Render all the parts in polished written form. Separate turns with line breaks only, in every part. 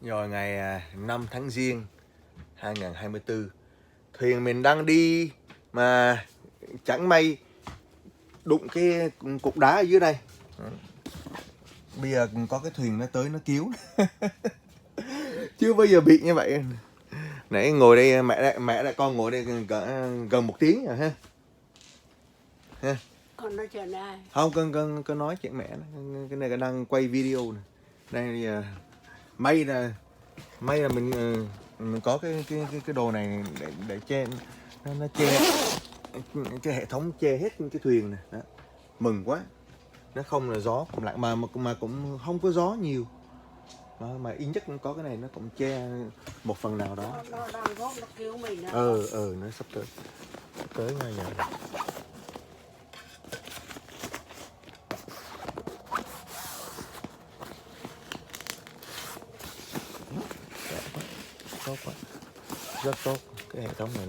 Rồi ngày 5 tháng Giêng 2024, thuyền mình đang đi mà chẳng may đụng cái cục đá ở dưới đây. Bây giờ có cái thuyền nó tới nó cứu. Chưa bao giờ bị như vậy. Nãy ngồi đây mẹ đã con ngồi đây gần 1 tiếng rồi ha.
Con nói chuyện với ai?
Không, con nói chuyện mẹ. Cái này đang quay video này. Đây may là mình có cái đồ này để che nó che cái hệ thống che hết cái thuyền này. Đó. Mừng quá. Nó không là gió cũng lại mà cũng không có gió nhiều. Đó, mà ít nhất có cái này nó cũng che một phần nào đó.
Nó đang góp nó cứu mình đó.
Nó sắp tới ngay rồi. Tốt quá, rất tốt. Cái hệ thống này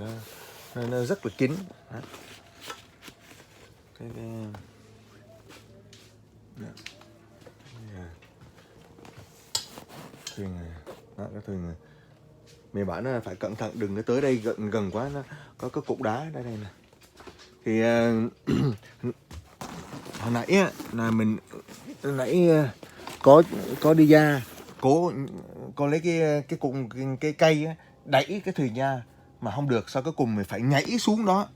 nó rất là kín. Đó. Cái thuyền này, đó, cái thuyền này mẹ bảo nó phải cẩn thận, đừng có tới đây gần quá, nó có cái cục đá đây nè. Thì hồi nãy á, là mình có đi ra có lấy cái cùng cái cây á, đẩy cái thuyền ra mà không được, sau cái cùng mình phải nhảy xuống đó,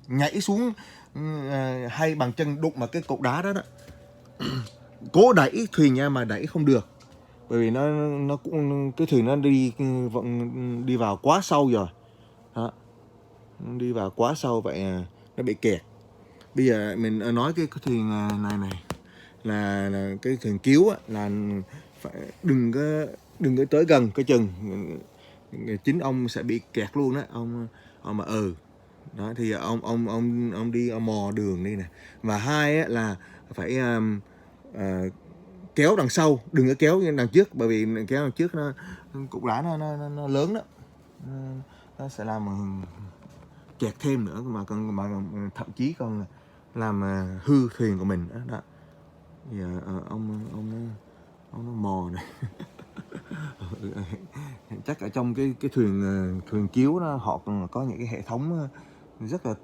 hay bằng chân đụng vào cái cục đá đó. Cố đẩy thuyền nha mà đẩy không được, bởi vì nó cũng cái thuyền nó đi vào quá sâu rồi. Đó. Đi vào quá sâu vậy nó bị kẹt. Bây giờ mình nói cái thuyền này là cái thuyền cứu á, là phải đừng có tới gần cái chừng chính ông sẽ bị kẹt luôn đó ông mà đó thì ông đi mò đường đi nè. Và hai á, là phải kéo đằng sau, đừng có kéo đằng trước, bởi vì kéo đằng trước cục đá nó lớn đó, nó sẽ làm kẹt thêm nữa, mà thậm chí còn làm hư thuyền của mình đó. Đó. Giờ ông nó mò này. Chắc ở trong cái thuyền cứu đó họ còn có những cái hệ thống rất là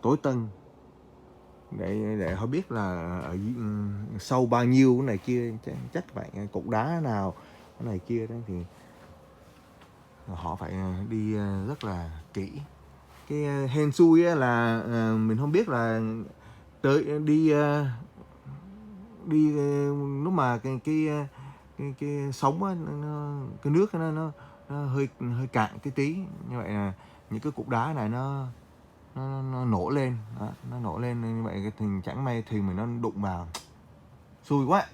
tối tân để họ biết là ở sâu bao nhiêu cái này kia, chắc vậy cục đá nào cái này kia đó, thì họ phải đi rất là kỹ. Cái hên xui là mình không biết là tới đi lúc mà cái sóng á, cái nước nó hơi cạn cái tí, như vậy là những cái cục đá này nó nổ lên đó, nó nổ lên như vậy, cái thuyền chẳng may thuyền mình nó đụng vào, xui quá.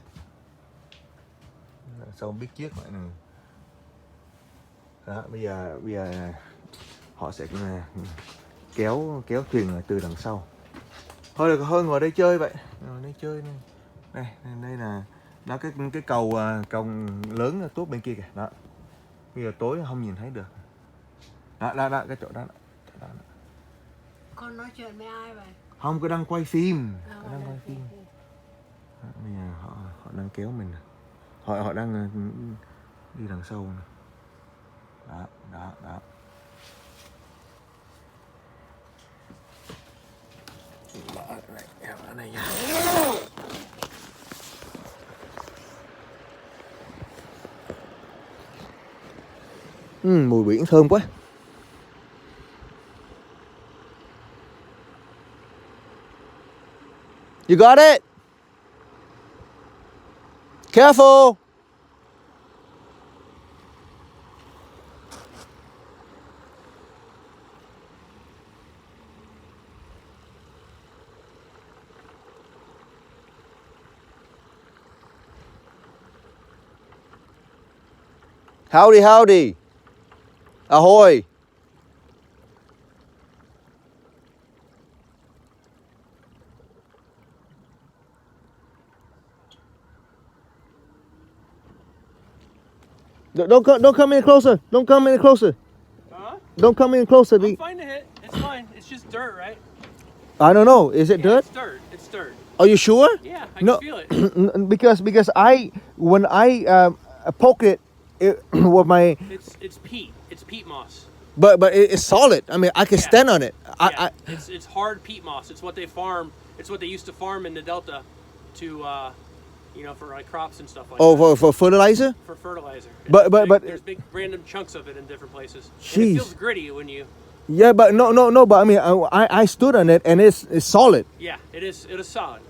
Sao không biết trước vậy nè. Đó, bây giờ họ sẽ kéo thuyền từ đằng sau. Thôi ngồi đây chơi vậy, ngồi đây chơi đây là đó, cái cầu lớn là tốt bên kia kìa. Đó, bây giờ tối không nhìn thấy được. Đó cái chỗ đó.
Con nói chuyện với ai vậy?
Không, có đang quay phim.
Đó,
Bây giờ họ đang kéo mình. Họ đang đi đằng sau nè. Đó. Ở đây nha. Mùi biển thơm quá. You got it. Careful. Howdy. Ahoy. Don't come in closer. Don't come in closer.
Huh?
Don't come in closer.
I'm fine to hit. It's fine. It's just dirt, right?
I don't know. Is it dirt?
It's dirt.
Are you sure?
Yeah, I
No,
can feel it.
because when I poke it, what my
It's peat. It's peat moss.
but it's solid. I mean, I can
Yeah.
stand on it.
Yeah, it's hard peat moss. It's what they farm. It's what they used to farm in the Delta, to for like crops and stuff like that.
for fertilizer.
For fertilizer.
But-
There's big random chunks of it in different places. And
Jeez.
it feels gritty when you.
Yeah, but no. But I mean, I stood on it and it's solid.
Yeah, it is. It is solid.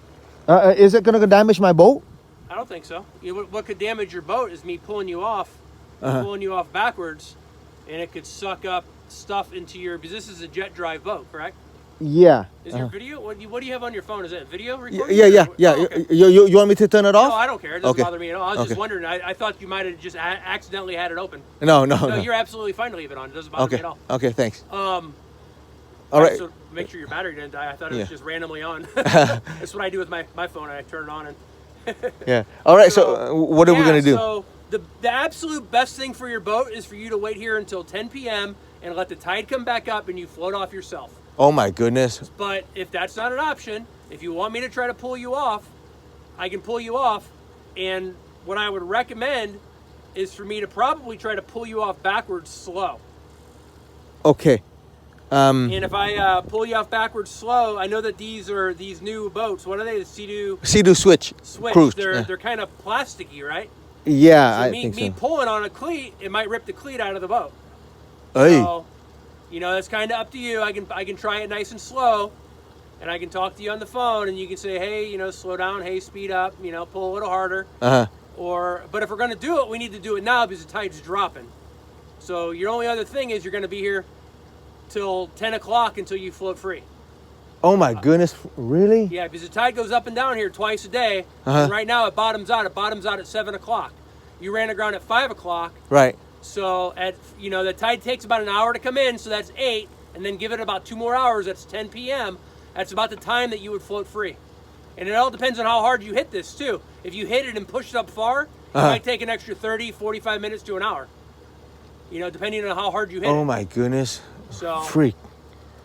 Is it gonna damage my boat?
I don't think so. What could damage your boat is me pulling you off,
Uh-huh.
pulling you off backwards, and it could suck up stuff into your. Because this is a jet drive boat, correct?
Yeah.
Is your video? What do you have on your phone? Is that video recording?
Yeah.
Oh, okay.
You want me to turn it off?
No, I don't care. It doesn't
Okay.
bother me at all. I was
Okay.
just wondering. I thought you might have just accidentally had it open.
No.
No, you're absolutely fine to leave it on. It doesn't bother me
Okay.
at all.
Okay. Thanks.
All
right.
So make sure your battery didn't die. I thought it was
Yeah.
just randomly on. That's what I do with my phone. I turn it on and.
Yeah. All right. So what are we gonna do?
So the absolute best thing for your boat is for you to wait here until 10 p.m. and let the tide come back up and you float off yourself.
Oh my goodness.
But if that's not an option, if you want me to try to pull you off, I can pull you off. And what I would recommend is for me to probably try to pull you off backwards slow.
Okay.
And if I pull you off backwards slow, I know that these are these new boats. What are they? The
Sea-Doo switch. Cruise.
They're kind of plasticky, right?
Yeah,
So
I
me
think so.
pulling on a cleat, it might rip the cleat out of the boat.
Hey.
So, that's kind of up to you. I can try it nice and slow, and I can talk to you on the phone, and you can say, hey, slow down, hey, speed up, pull a little harder. But if we're gonna do it, we need to do it now because the tide's dropping. So your only other thing is you're gonna be here till 10 o'clock until you float free.
Oh my goodness, really?
Yeah, because the tide goes up and down here twice a day. And right now it bottoms out. It bottoms out at 7 o'clock. You ran aground at 5 o'clock.
Right.
So the tide takes about an hour to come in, so that's 8, and then give it about 2 more hours, that's 10 p.m. That's about the time that you would float free. And it all depends on how hard you hit this too. If you hit it and push it up far, it might take an extra 30, 45 minutes to an hour. Depending on how hard you hit it.
Oh my goodness.
So
Freak.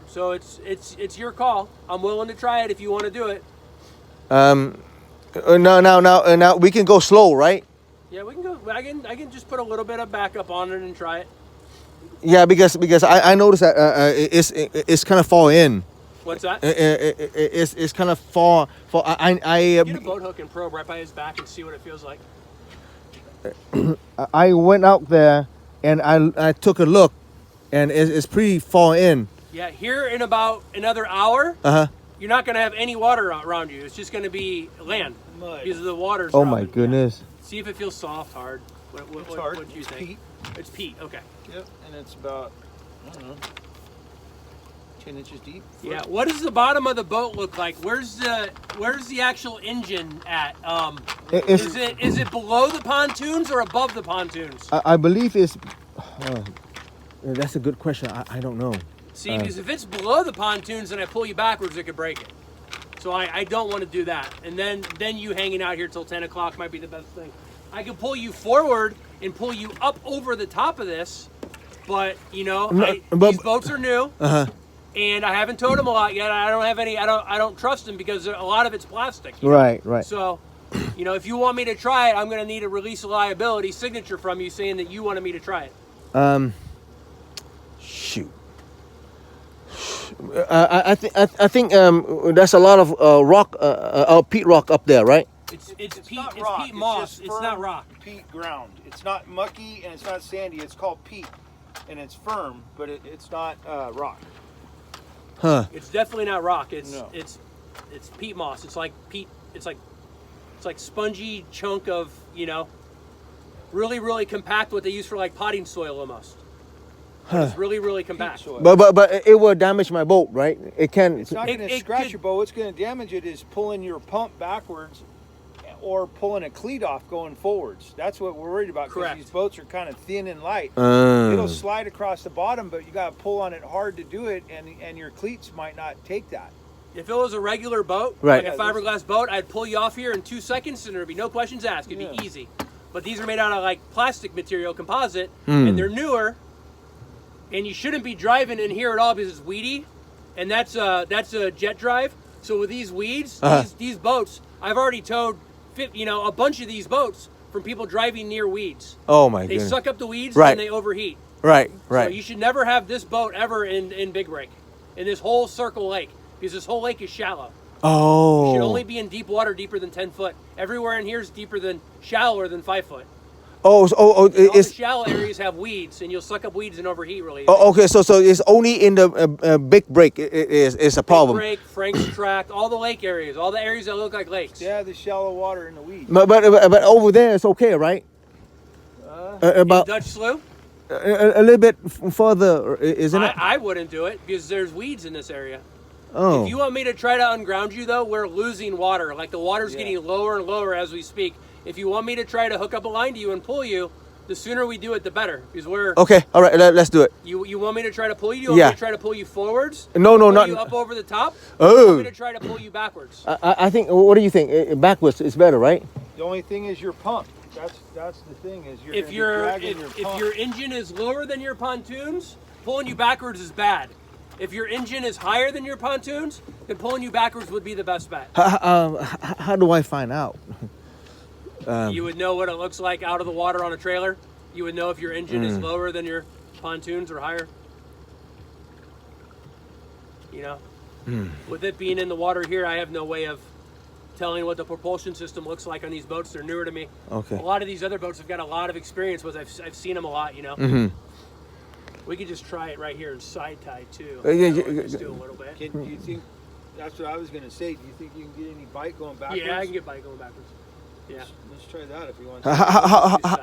So it's your call. I'm willing to try it if you want to do it.
Now we can go slow, right?
Yeah, we can go. I can just put a little bit of backup on it and try it.
Yeah, because I noticed that it's kind of fall in.
What's that?
It's kind of fall. I
Get a boat hook and probe right by his back and see what it feels like.
I went out there and I took a look, and it's pretty fall in.
Yeah, here in about another hour, you're not going to have any water around you. It's just going to be land because of the water's
Oh
dropping.
my goodness.
Yeah. See if it feels soft, hard.
It's hard.
What do you
It's
think?
peat.
It's peat. Okay.
Yep, and it's about, I don't know, 10 inches deep.
Yeah. What does the bottom of the boat look like? Where's the actual engine at?
It's-
Is it below the pontoons or above the pontoons?
I believe it's. That's a good question. I don't know.
See, because if it's below the pontoons and I pull you backwards, it could break it. So I don't want to do that. And then you hanging out here till 10 o'clock might be the best thing. I can pull you forward and pull you up over the top of this, but these boats are new, and I haven't towed them a lot yet. I don't have any. I don't trust them because a lot of it's plastic.
Right.
So, if you want me to try it, I'm going to need a release of liability signature from you saying that you wanted me to try it.
Shoot. I think there's a lot of rock, peat rock up there, right?
It's peat.
not
It's
rock,
peat moss.
just
It's
firm
not rock.
Peat ground. It's not mucky and it's not sandy. It's called peat, and it's firm, but it's not rock.
Huh.
It's definitely not rock. It's
No.
it's peat moss. It's like peat. It's like spongy chunk of really really compact. What they use for like potting soil almost. It's really really compact.
Soil.
But it will damage my boat, right? It can.
It's not going to
it
scratch
could-
your boat. What's going to damage it is pulling your pump backwards or pulling a cleat off going forwards. That's what we're worried about because
Correct.
these boats are kind of thin and light. It'll
Uh,
slide across the bottom, but you got to pull on it hard to do it, and your cleats might not take that.
If it was a regular boat,
Right.
like a fiberglass boat, I'd pull you off here in 2 seconds and there'd be no questions asked. It'd be easy. But these are made out of like plastic material, composite, and they're newer. And you shouldn't be driving in here at all because it's weedy, and that's a jet drive. So with these weeds, these boats, I've already towed, a bunch of these boats from people driving near weeds.
Oh my
They
goodness.
suck up the weeds
Right.
and they overheat.
Right,
So
right.
you should never have this boat ever in Big Break, in this whole Circle Lake, because this whole lake is shallow.
Oh.
You should only be in deep water deeper than 10 foot. Everywhere in here is deeper than, shallower than 5 foot.
Oh,
All the
it's
shallow areas have weeds, and you'll suck up weeds and overheat really easy.
oh, okay. So it's only in the big break is a problem.
Big Break, Frank's Tract, all the lake areas, all the areas that look like lakes.
Yeah, the shallow water and the weeds.
But over there it's okay, right?
In
About
Dutch Slough,
a little bit further, isn't it?
I wouldn't do it because there's weeds in this area.
Oh.
If you want me to try to unground you, though, we're losing water. Like the water's
Yeah.
getting lower and lower as we speak. If you want me to try to hook up a line to you and pull you, the sooner we do it, the better. Because we're
Okay, all right. Let's do it.
you want me to try to pull you? You want
Yeah.
me to try to pull you forwards?
No,
Pull
not.
you up over the top? Or you
Oh.
want me to try to pull you backwards?
I think. What do you think? Backwards is better, right?
The only thing is your pump. That's the thing is you're
If
gonna be
your
dragging your
if
pump.
your engine is lower than your pontoons, pulling you backwards is bad. If your engine is higher than your pontoons, then pulling you backwards would be the best bet.
How do I find out?
You would know what it looks like out of the water on a trailer. You would know if your engine
Mm.
is lower than your pontoons or higher. You know,
Mm.
with it being in the water here, I have no way of telling what the propulsion system looks like on these boats. They're newer to me.
Okay.
A lot of these other boats have got a lot of experience with. I've seen them a lot. You know.
Mm-hmm.
We could just try it right here and side tie too.
Yeah,
You know,
yeah,
just do a little bit.
Do you think that's what I was gonna say? Do you think you can get any bite going backwards?
Yeah, I can get bike going backwards. Yeah.
Let's try that if you want.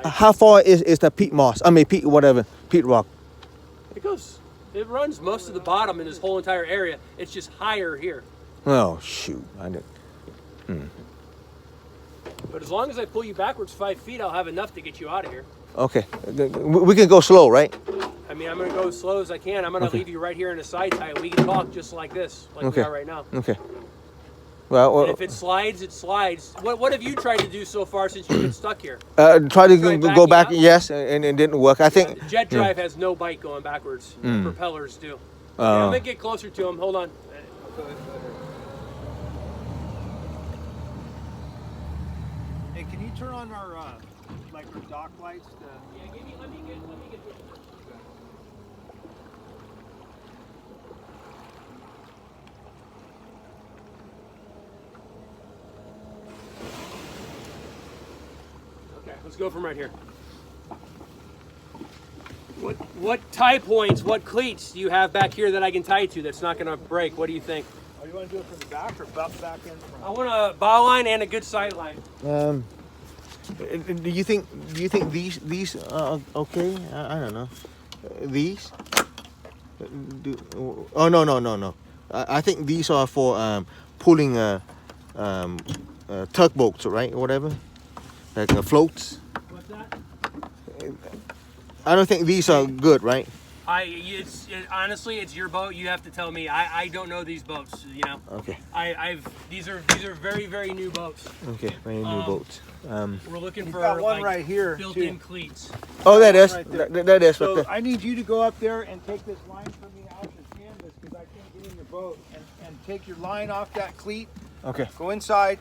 How far is the peat moss? I mean, peat whatever, peat rock.
It runs most of the bottom in this whole entire area. It's just higher here.
Oh shoot! I did.
But as long as I pull you backwards 5 feet, I'll have enough to get you out of here.
Okay, we can go slow, right?
I mean, I'm going to go as slow as I can. I'm going to
Okay.
leave you right here in a side tie. We can talk just like this, like
Okay.
we are right now.
Okay. Well,
And if it slides, it slides. What have you tried to do so far since you've been stuck here?
try to
Try
go
backing
back.
up?
Yes, and it didn't work. I think.
Jet drive has no bite going backwards. Propellers do.
Uh,
I'm going to get closer to him. Hold on.
Hey, can you turn on our like our dock lights?
Yeah, let me get this. Okay, let's go from right here. What tie points, what cleats do you have back here that I can tie to that's not going to break? What do you think?
Oh, you want to do it from the back or back end
I
front?
want a bow line and a good sight line.
Do you think these are okay? I don't know. These? Oh no. I think these are for pulling tugboats, right? Or whatever, like floats.
What's that?
I don't think these are good, right?
Honestly, it's your boat. You have to tell me. I don't know these boats. You know.
Okay.
These are very very new boats.
Okay. Very new boats.
We're looking
You've
for
got one
like,
right here,
built-in
too.
cleats.
Oh, that is.
Right there.
That is.
So
Right there.
I need you to go up there and take this line from me out your canvas because I can't get in your boat and take your line off that cleat.
Okay.
Go inside,